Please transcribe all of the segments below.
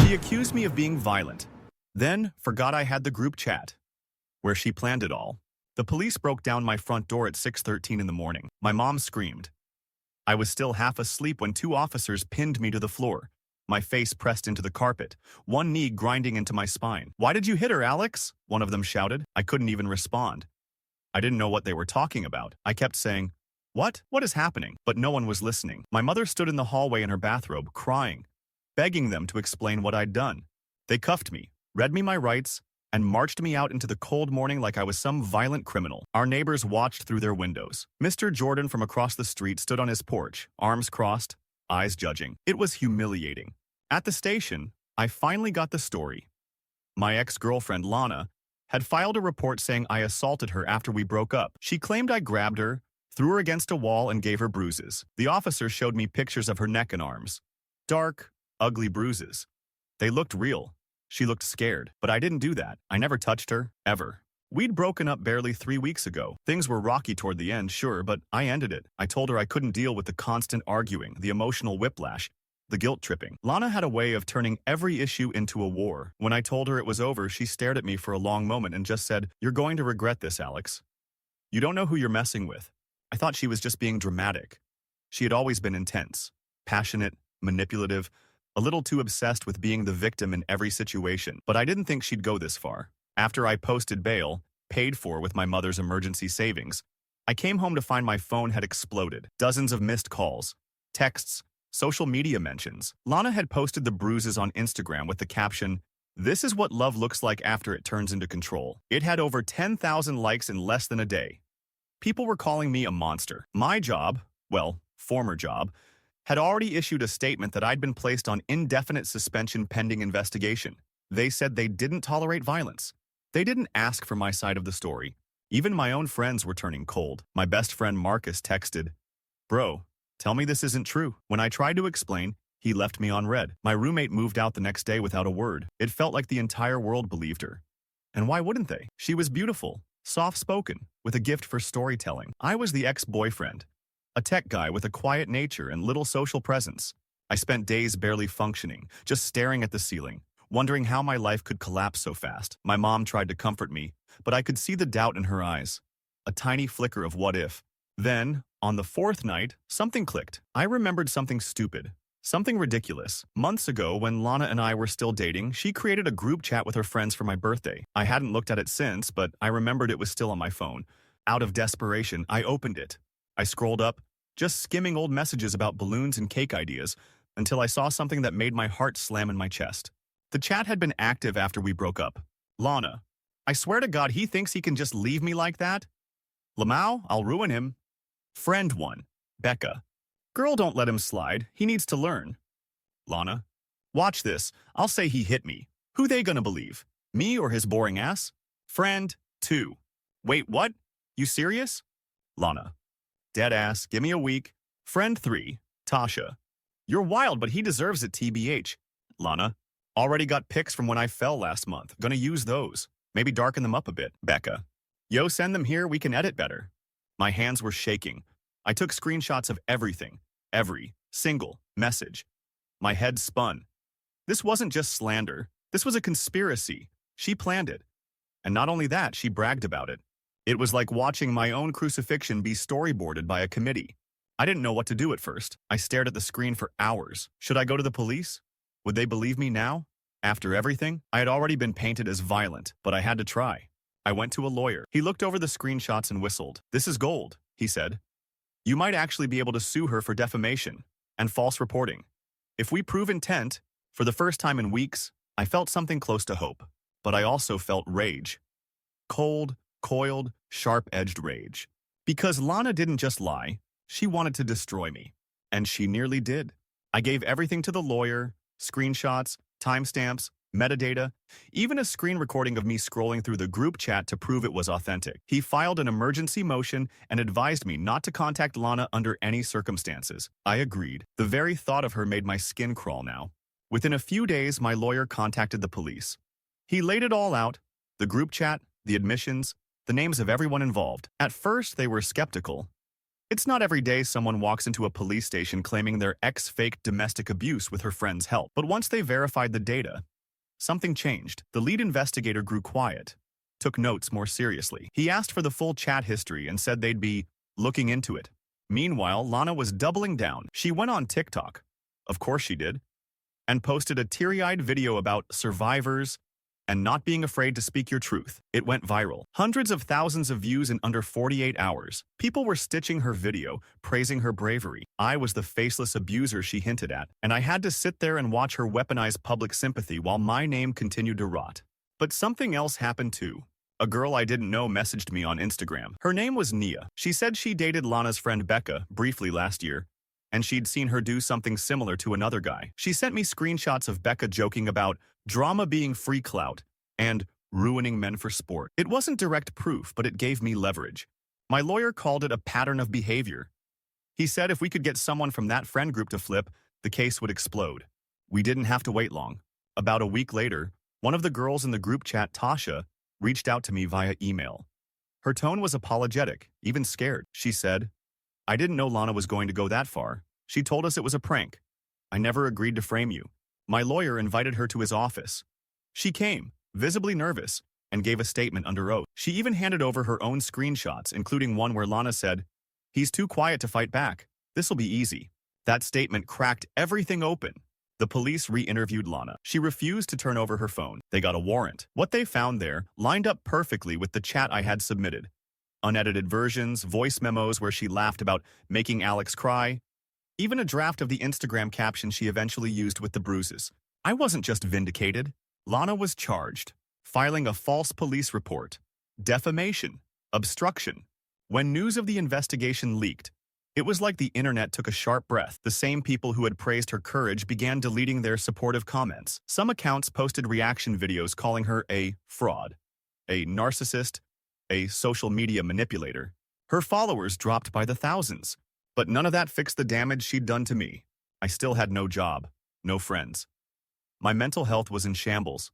She accused me of being violent, then forgot I had the group chat, where she planned it all. The police broke down my front door at 6:13 in the morning. My mom screamed. I was still half asleep when two officers pinned me to the floor, my face pressed into the carpet, one knee grinding into my spine. "Why did you hit her, Alex?" one of them shouted. I couldn't even respond. I didn't know what they were talking about. I kept saying, "What? What is happening?" But no one was listening. My mother stood in the hallway in her bathrobe, crying, begging them to explain what I'd done. They cuffed me, read me my rights, and marched me out into the cold morning like I was some violent criminal. Our neighbors watched through their windows. Mr. Jordan from across the street stood on his porch, arms crossed, eyes judging. It was humiliating. At the station, I finally got the story. My ex-girlfriend, Lana, had filed a report saying I assaulted her after we broke up. She claimed I grabbed her, threw her against a wall, and gave her bruises. The officer showed me pictures of her neck and arms. Dark, ugly bruises. They looked real. She looked scared, but I didn't do that. I never touched her, ever. We'd broken up barely 3 weeks ago. Things were rocky toward the end, sure, but I ended it. I told her I couldn't deal with the constant arguing, the emotional whiplash, the guilt tripping. Lana had a way of turning every issue into a war. When I told her it was over, she stared at me for a long moment and just said, "You're going to regret this, Alex. You don't know who you're messing with." I thought she was just being dramatic. She had always been intense, passionate, manipulative, a little too obsessed with being the victim in every situation, but I didn't think she'd go this far. After I posted bail, paid for with my mother's emergency savings, I came home to find my phone had exploded. Dozens of missed calls, texts, social media mentions. Lana had posted the bruises on Instagram with the caption, "This is what love looks like after it turns into control." It had over 10,000 likes in less than a day. People were calling me a monster. My job, well, former job, had already issued a statement that I'd been placed on indefinite suspension pending investigation. They said they didn't tolerate violence. They didn't ask for my side of the story. Even my own friends were turning cold. My best friend Marcus texted, "Bro, tell me this isn't true." When I tried to explain, he left me on red. My roommate moved out the next day without a word. It felt like the entire world believed her. And why wouldn't they? She was beautiful, soft-spoken, with a gift for storytelling. I was the ex-boyfriend, a tech guy with a quiet nature and little social presence. I spent days barely functioning, just staring at the ceiling, wondering how my life could collapse so fast. My mom tried to comfort me, but I could see the doubt in her eyes, a tiny flicker of what if. Then, on the fourth night, something clicked. I remembered something stupid, something ridiculous. Months ago, when Lana and I were still dating, she created a group chat with her friends for my birthday. I hadn't looked at it since, but I remembered it was still on my phone. Out of desperation, I opened it. I scrolled up, just skimming old messages about balloons and cake ideas, until I saw something that made my heart slam in my chest. The chat had been active after we broke up. "Lana, I swear to God he thinks he can just leave me like that? Lamau, I'll ruin him." Friend 1, Becca. "Girl, don't let him slide. He needs to learn." Lana, "Watch this. I'll say he hit me. Who they gonna believe? Me or his boring ass?" Friend 2. "Wait, what? You serious?" Lana, "Dead ass. Give me a week." Friend 3, Tasha. "You're wild, but he deserves it, TBH." Lana, "Already got pics from when I fell last month. Gonna use those. Maybe darken them up a bit." Becca, "Yo, send them here. We can edit better." My hands were shaking. I took screenshots of everything. Every single message. My head spun. This wasn't just slander. This was a conspiracy. She planned it. And not only that, she bragged about it. It was like watching my own crucifixion be storyboarded by a committee. I didn't know what to do at first. I stared at the screen for hours. Should I go to the police? Would they believe me now? After everything, I had already been painted as violent, but I had to try. I went to a lawyer. He looked over the screenshots and whistled. "This is gold," he said. "You might actually be able to sue her for defamation and false reporting. If we prove intent." For the first time in weeks, I felt something close to hope, but I also felt rage. Cold, coiled, sharp-edged rage. Because Lana didn't just lie, she wanted to destroy me. And she nearly did. I gave everything to the lawyer, screenshots, timestamps, metadata, even a screen recording of me scrolling through the group chat to prove it was authentic. He filed an emergency motion and advised me not to contact Lana under any circumstances. I agreed. The very thought of her made my skin crawl now. Within a few days, my lawyer contacted the police. He laid it all out, the group chat, the admissions, the names of everyone involved. At first, they were skeptical. It's not every day someone walks into a police station claiming their ex faked domestic abuse with her friend's help. But once they verified the data, something changed. The lead investigator grew quiet, took notes more seriously. He asked for the full chat history and said they'd be looking into it. Meanwhile, Lana was doubling down. She went on TikTok, of course she did, and posted a teary-eyed video about survivors and not being afraid to speak your truth. It went viral. Hundreds of thousands of views in under 48 hours. People were stitching her video, praising her bravery. I was the faceless abuser she hinted at, and I had to sit there and watch her weaponize public sympathy while my name continued to rot. But something else happened too. A girl I didn't know messaged me on Instagram. Her name was Nia. She said she dated Lana's friend Becca briefly last year, and she'd seen her do something similar to another guy. She sent me screenshots of Becca joking about drama being free clout and ruining men for sport. It wasn't direct proof, but it gave me leverage. My lawyer called it a pattern of behavior. He said if we could get someone from that friend group to flip, the case would explode. We didn't have to wait long. About a week later, one of the girls in the group chat, Tasha, reached out to me via email. Her tone was apologetic, even scared. She said, "I didn't know Lana was going to go that far. She told us it was a prank. I never agreed to frame you." My lawyer invited her to his office. She came, visibly nervous, and gave a statement under oath. She even handed over her own screenshots, including one where Lana said, "He's too quiet to fight back. This'll be easy." That statement cracked everything open. The police re-interviewed Lana. She refused to turn over her phone. They got a warrant. What they found there lined up perfectly with the chat I had submitted. Unedited versions, voice memos where she laughed about making Alex cry, even a draft of the Instagram caption she eventually used with the bruises. I wasn't just vindicated. Lana was charged, filing a false police report, defamation, obstruction. When news of the investigation leaked, it was like the internet took a sharp breath. The same people who had praised her courage began deleting their supportive comments. Some accounts posted reaction videos calling her a fraud, a narcissist, a social media manipulator. Her followers dropped by the thousands. But none of that fixed the damage she'd done to me. I still had no job, no friends. My mental health was in shambles.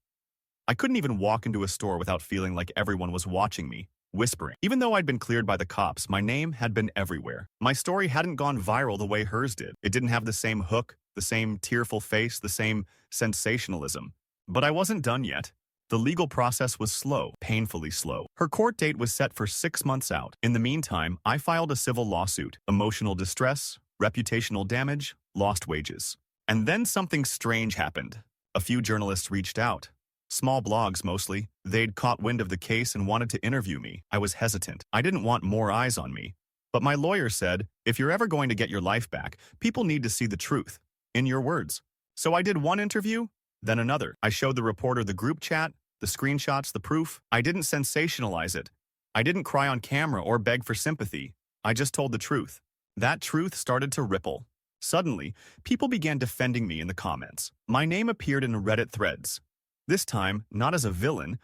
I couldn't even walk into a store without feeling like everyone was watching me, whispering. Even though I'd been cleared by the cops, my name had been everywhere. My story hadn't gone viral the way hers did. It didn't have the same hook, the same tearful face, the same sensationalism. But I wasn't done yet. The legal process was slow, painfully slow. Her court date was set for 6 months out. In the meantime, I filed a civil lawsuit. Emotional distress, reputational damage, lost wages. And then something strange happened. A few journalists reached out. Small blogs mostly. They'd caught wind of the case and wanted to interview me. I was hesitant. I didn't want more eyes on me. But my lawyer said, if you're ever going to get your life back, people need to see the truth. In your words. So I did one interview, then another. I showed the reporter the group chat, the screenshots, the proof. I didn't sensationalize it. I didn't cry on camera or beg for sympathy. I just told the truth. That truth started to ripple. Suddenly, people began defending me in the comments. My name appeared in Reddit threads. This time, not as a villain,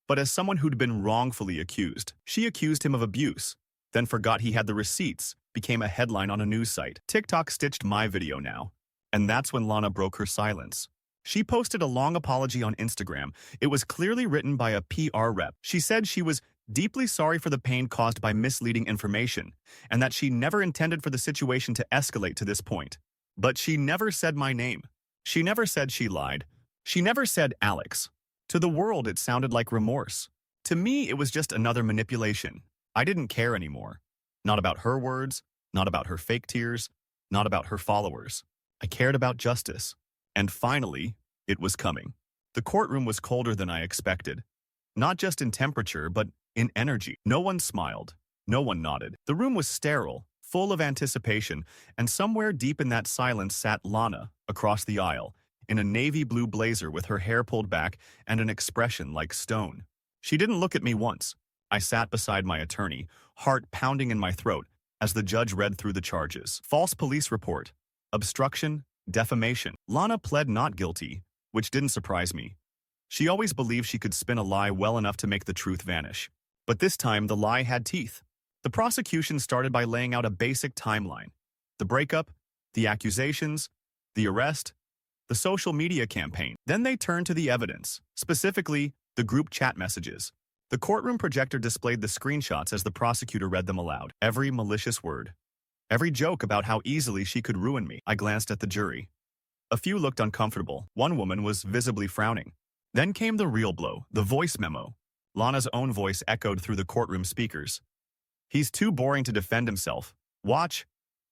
but as someone who'd been wrongfully accused. She accused him of abuse, then forgot he had the receipts, became a headline on a news site. TikTok stitched my video now. And that's when Lana broke her silence. She posted a long apology on Instagram. It was clearly written by a PR rep. She said she was deeply sorry for the pain caused by misleading information, and that she never intended for the situation to escalate to this point. But she never said my name. She never said she lied. She never said Alex. To the world, it sounded like remorse. To me, it was just another manipulation. I didn't care anymore. Not about her words, not about her fake tears, not about her followers. I cared about justice. And finally, it was coming. The courtroom was colder than I expected. Not just in temperature, but in energy. No one smiled. No one nodded. The room was sterile, full of anticipation, and somewhere deep in that silence sat Lana, across the aisle, in a navy blue blazer with her hair pulled back and an expression like stone. She didn't look at me once. I sat beside my attorney, heart pounding in my throat, as the judge read through the charges. False police report, obstruction, defamation. Lana pled not guilty, which didn't surprise me. She always believed she could spin a lie well enough to make the truth vanish. But this time, the lie had teeth. The prosecution started by laying out a basic timeline. The breakup, the accusations, the arrest, the social media campaign. Then they turned to the evidence, specifically the group chat messages. The courtroom projector displayed the screenshots as the prosecutor read them aloud. Every malicious word, Every joke about how easily she could ruin me. I glanced at the jury. A few looked uncomfortable. One woman was visibly frowning. Then came the real blow, the voice memo. Lana's own voice echoed through the courtroom speakers. He's too boring to defend himself. Watch.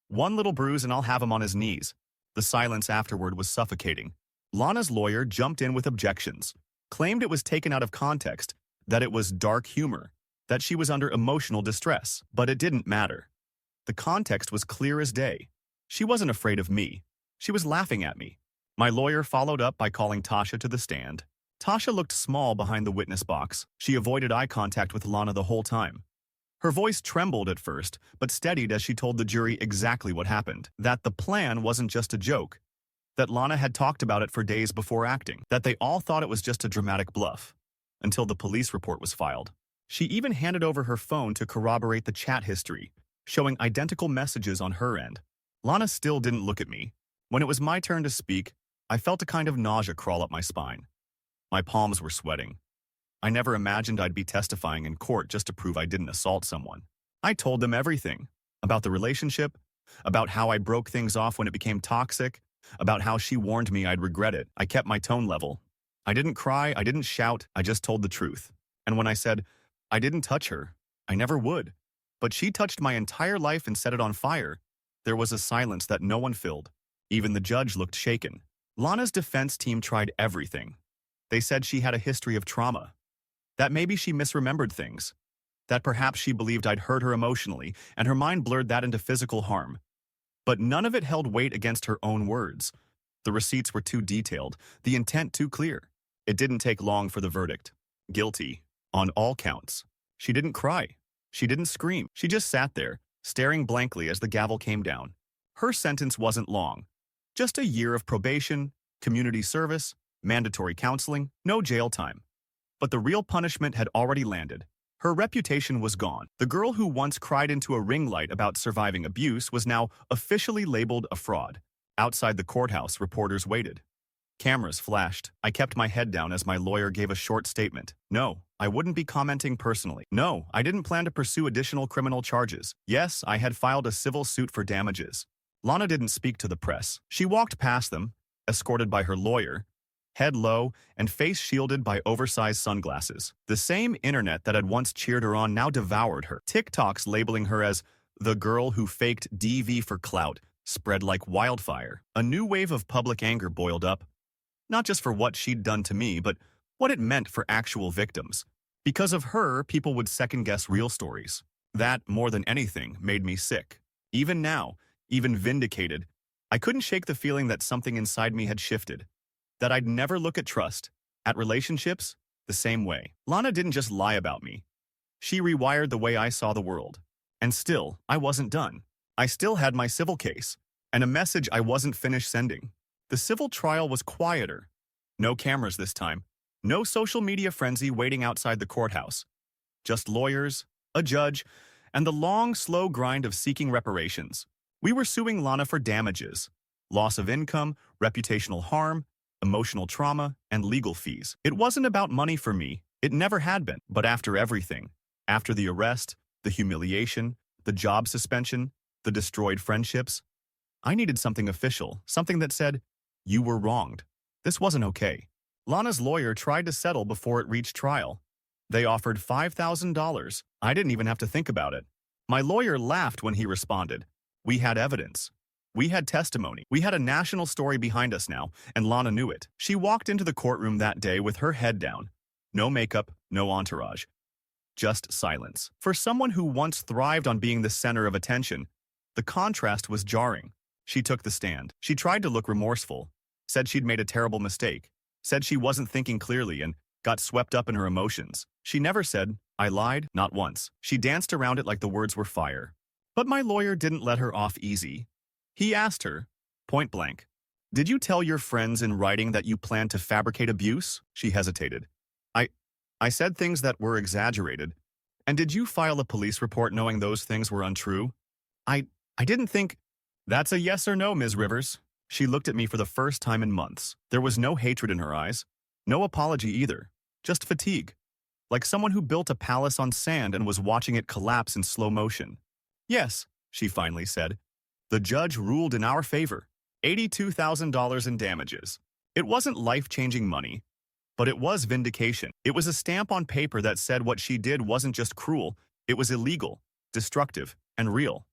One little bruise and I'll have him on his knees. The silence afterward was suffocating. Lana's lawyer jumped in with objections, claimed it was taken out of context, that it was dark humor, that she was under emotional distress. But it didn't matter. The context was clear as day. She wasn't afraid of me. She was laughing at me. My lawyer followed up by calling Tasha to the stand. Tasha looked small behind the witness box. She avoided eye contact with Lana the whole time. Her voice trembled at first, but steadied as she told the jury exactly what happened. That the plan wasn't just a joke. That Lana had talked about it for days before acting. That they all thought it was just a dramatic bluff. Until the police report was filed. She even handed over her phone to corroborate the chat history, showing identical messages on her end. Lana still didn't look at me. When it was my turn to speak, I felt a kind of nausea crawl up my spine. My palms were sweating. I never imagined I'd be testifying in court just to prove I didn't assault someone. I told them everything. About the relationship, about how I broke things off when it became toxic, about how she warned me I'd regret it. I kept my tone level. I didn't cry, I didn't shout, I just told the truth. And when I said, I didn't touch her, I never would. But she touched my entire life and set it on fire. There was a silence that no one filled. Even the judge looked shaken. Lana's defense team tried everything. They said she had a history of trauma. That maybe she misremembered things. That perhaps she believed I'd hurt her emotionally, and her mind blurred that into physical harm. But none of it held weight against her own words. The receipts were too detailed, the intent too clear. It didn't take long for the verdict. Guilty. On all counts. She didn't cry. She didn't scream. She just sat there, staring blankly as the gavel came down. Her sentence wasn't long. Just a year of probation, community service, mandatory counseling, no jail time. But the real punishment had already landed. Her reputation was gone. The girl who once cried into a ring light about surviving abuse was now officially labeled a fraud. Outside the courthouse, reporters waited. Cameras flashed. I kept my head down as my lawyer gave a short statement. No, I wouldn't be commenting personally. No, I didn't plan to pursue additional criminal charges. Yes, I had filed a civil suit for damages. Lana didn't speak to the press. She walked past them, escorted by her lawyer, head low and face shielded by oversized sunglasses. The same internet that had once cheered her on now devoured her. TikToks labeling her as the girl who faked DV for clout spread like wildfire. A new wave of public anger boiled up, not just for what she'd done to me, but what it meant for actual victims. Because of her, people would second-guess real stories. That, more than anything, made me sick. Even now, even vindicated, I couldn't shake the feeling that something inside me had shifted. That I'd never look at trust, at relationships, the same way. Lana didn't just lie about me. She rewired the way I saw the world. And still, I wasn't done. I still had my civil case, and a message I wasn't finished sending. The civil trial was quieter. No cameras this time. No social media frenzy waiting outside the courthouse. Just lawyers, a judge, and the long, slow grind of seeking reparations. We were suing Lana for damages, loss of income, reputational harm, emotional trauma, and legal fees. It wasn't about money for me. It never had been. But after everything, after the arrest, the humiliation, the job suspension, the destroyed friendships, I needed something official, something that said, you were wronged. This wasn't okay. Lana's lawyer tried to settle before it reached trial. They offered $5,000. I didn't even have to think about it. My lawyer laughed when he responded. We had evidence. We had testimony. We had a national story behind us now, and Lana knew it. She walked into the courtroom that day with her head down. No makeup, no entourage. Just silence. For someone who once thrived on being the center of attention, the contrast was jarring. She took the stand. She tried to look remorseful, said she'd made a terrible mistake, said she wasn't thinking clearly and got swept up in her emotions. She never said, I lied, not once. She danced around it like the words were fire. But my lawyer didn't let her off easy. He asked her, point blank, did you tell your friends in writing that you planned to fabricate abuse? She hesitated. I said things that were exaggerated. And did you file a police report knowing those things were untrue? I didn't think. That's a yes or no, Ms. Rivers. She looked at me for the first time in months. There was no hatred in her eyes. No apology either. Just fatigue. Like someone who built a palace on sand and was watching it collapse in slow motion. Yes, she finally said. The judge ruled in our favor, $82,000 in damages. It wasn't life-changing money, but it was vindication. It was a stamp on paper that said what she did wasn't just cruel, it was illegal, destructive, and real.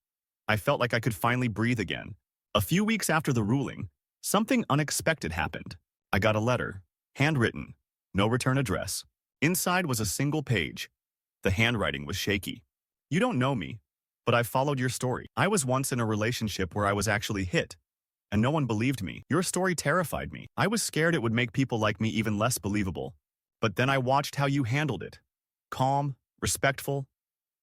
I felt like I could finally breathe again. A few weeks after the ruling, something unexpected happened. I got a letter, handwritten, no return address. Inside was a single page. The handwriting was shaky. You don't know me, but I followed your story. I was once in a relationship where I was actually hit, and no one believed me. Your story terrified me. I was scared it would make people like me even less believable. But then I watched how you handled it. Calm, respectful,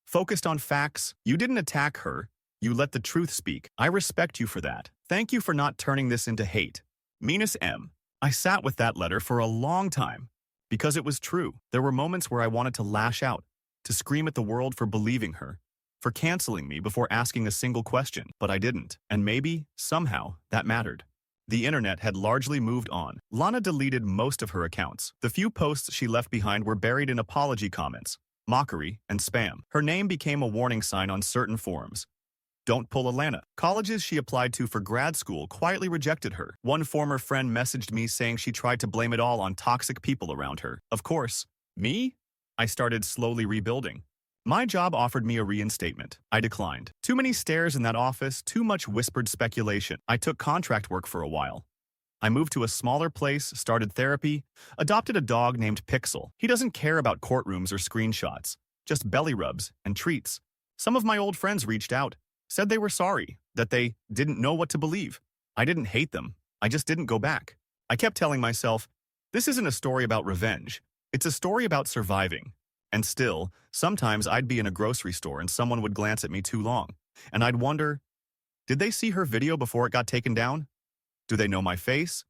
focused on facts. You didn't attack her. You let the truth speak. I respect you for that. Thank you for not turning this into hate. Minus M. I sat with that letter for a long time because it was true. There were moments where I wanted to lash out, to scream at the world for believing her, for canceling me before asking a single question, but I didn't. And maybe, somehow, that mattered. The internet had largely moved on. Lana deleted most of her accounts. The few posts she left behind were buried in apology comments, mockery, and spam. Her name became a warning sign on certain forums. Don't pull Alana. Colleges she applied to for grad school quietly rejected her. One former friend messaged me saying she tried to blame it all on toxic people around her. Of course. Me? I started slowly rebuilding. My job offered me a reinstatement. I declined. Too many stares in that office, too much whispered speculation. I took contract work for a while. I moved to a smaller place, started therapy, adopted a dog named Pixel. He doesn't care about courtrooms or screenshots, just belly rubs and treats. Some of my old friends reached out, said they were sorry, that they didn't know what to believe. I didn't hate them. I just didn't go back. I kept telling myself, this isn't a story about revenge. It's a story about surviving. And still, sometimes I'd be in a grocery store and someone would glance at me too long, and I'd wonder, did they see her video before it got taken down? Do they know my face?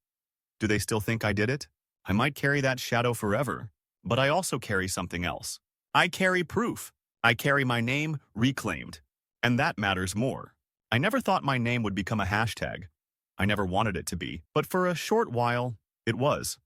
Do they still think I did it? I might carry that shadow forever, but I also carry something else. I carry proof. I carry my name reclaimed. And that matters more. I never thought my name would become a hashtag. I never wanted it to be, but for a short while, it was.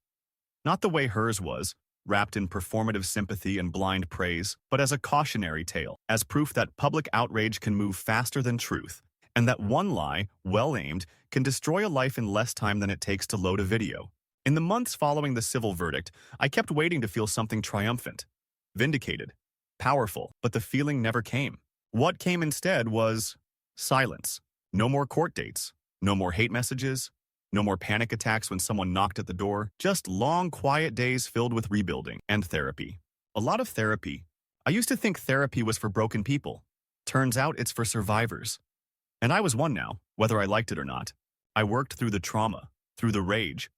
Not the way hers was, wrapped in performative sympathy and blind praise, but as a cautionary tale, as proof that public outrage can move faster than truth, and that one lie, well-aimed, can destroy a life in less time than it takes to load a video. In the months following the civil verdict, I kept waiting to feel something triumphant, vindicated, powerful, but the feeling never came. What came instead was silence. No more court dates, no more hate messages, no more panic attacks when someone knocked at the door, just long, quiet days filled with rebuilding and therapy. A lot of therapy. I used to think therapy was for broken people. Turns out it's for survivors. And I was one now, whether I liked it or not. I worked through the trauma, through the rage,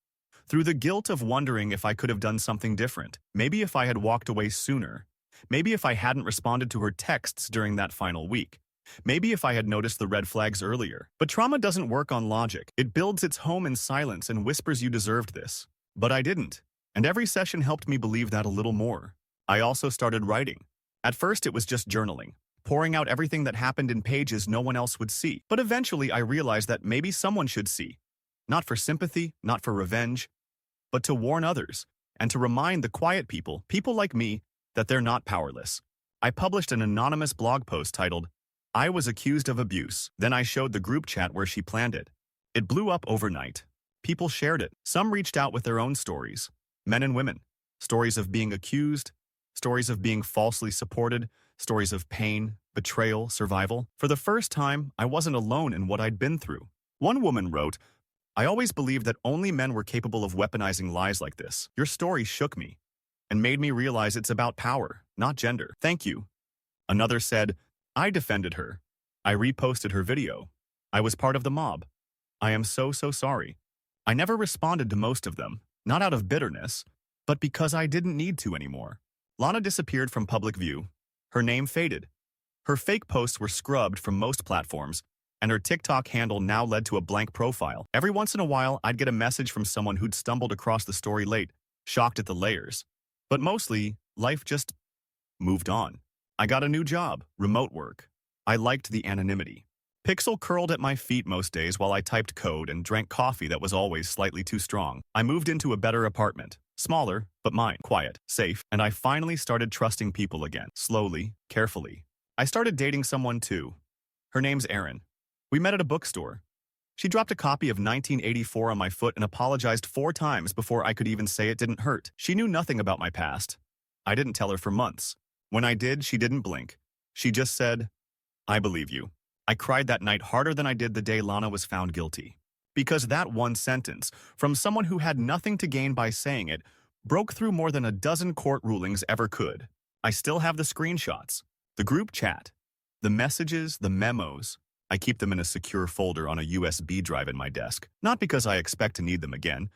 through the guilt of wondering if I could have done something different. Maybe if I had walked away sooner. Maybe if I hadn't responded to her texts during that final week. Maybe if I had noticed the red flags earlier. But trauma doesn't work on logic. It builds its home in silence and whispers you deserved this. But I didn't. And every session helped me believe that a little more. I also started writing. At first it was just journaling, pouring out everything that happened in pages no one else would see. But eventually I realized that maybe someone should see. Not for sympathy, not for revenge, but to warn others, and to remind the quiet people like me, that they're not powerless. I published an anonymous blog post titled, I was accused of abuse. Then I showed the group chat where she planned it. It blew up overnight. People shared it. Some reached out with their own stories. Men and women. Stories of being accused. Stories of being falsely supported. Stories of pain, betrayal, survival. For the first time, I wasn't alone in what I'd been through. One woman wrote, I always believed that only men were capable of weaponizing lies like this. Your story shook me and made me realize it's about power, not gender. Thank you. Another said, I defended her. I reposted her video. I was part of the mob. I am so sorry. I never responded to most of them, not out of bitterness, but because I didn't need to anymore. Lana disappeared from public view. Her name faded. Her fake posts were scrubbed from most platforms, and her TikTok handle now led to a blank profile. Every once in a while, I'd get a message from someone who'd stumbled across the story late, shocked at the layers. But mostly, life just moved on. I got a new job, remote work. I liked the anonymity. Pixel curled at my feet most days while I typed code and drank coffee that was always slightly too strong. I moved into a better apartment. Smaller, but mine. Quiet, safe, and I finally started trusting people again. Slowly, carefully. I started dating someone too. Her name's Erin. We met at a bookstore. She dropped a copy of 1984 on my foot and apologized 4 times before I could even say it didn't hurt. She knew nothing about my past. I didn't tell her for months. When I did, she didn't blink. She just said, "I believe you." I cried that night harder than I did the day Lana was found guilty. Because that one sentence, from someone who had nothing to gain by saying it, broke through more than a dozen court rulings ever could. I still have the screenshots, the group chat, the messages, the memos. I keep them in a secure folder on a USB drive in my desk, not because I expect to need them again,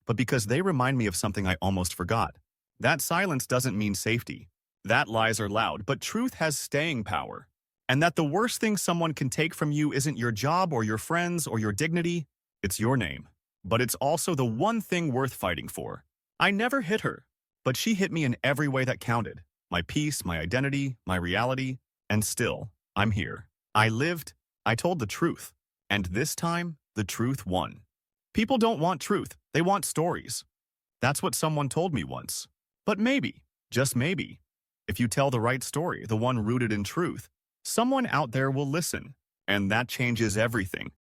but because they remind me of something I almost forgot. That silence doesn't mean safety. That lies are loud, but truth has staying power. And that the worst thing someone can take from you isn't your job or your friends or your dignity, it's your name. But it's also the one thing worth fighting for. I never hit her, but she hit me in every way that counted. My peace, my identity, my reality, and still, I'm here. I lived, I told the truth, and this time, the truth won. People don't want truth, they want stories. That's what someone told me once. But maybe, just maybe, if you tell the right story, the one rooted in truth, someone out there will listen, and that changes everything.